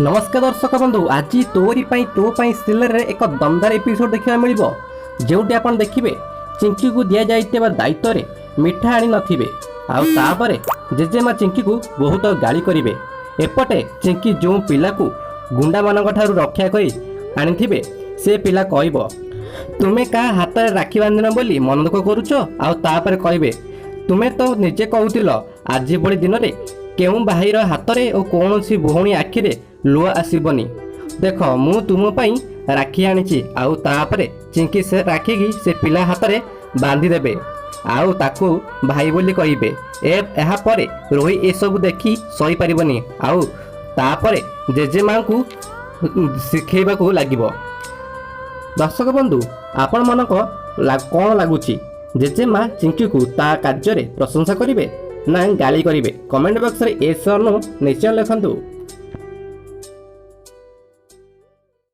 नमस्कार दर्शक बंधु, आज तोरी तो सिरियल एक दमदार एपिसोड देखा मिल जो देखिए चिंकी को दि जाइए दायित्व रे मिठा आनी नथिबे आउे जेजेमा चिंकी को बहुत गाली करेंगे। एपटे चिंकी जो पिला को गुंडा मान रक्षा कर आनी से पिला कहब तुम्हें क्या हाथ में राखी बांधन बोली मन दुख करुपर कहे तुम्हें तो निजे कहूल आज भली दिन में केउ भाईर हाथ में और कौन सी भौणी आखिरे लुह आसबनी देख मु तुम राखी आनी आउे चिंकी से राखी की से पिला हाथ में बांधिदेवे आउ ताकू भाई बोली कहे यापर रोही ए सब देखी सही पारनी आउ तापर जेजेमा को शिखेबा को लगे। दर्शक बंधु आपण मन कौन लगुच जेजेमा चिंकी को ता कार्य प्रशंसा करेंगे ना गाली करेंगे? कमेंट बॉक्स रे एस और नो निश्चय लिखंतु।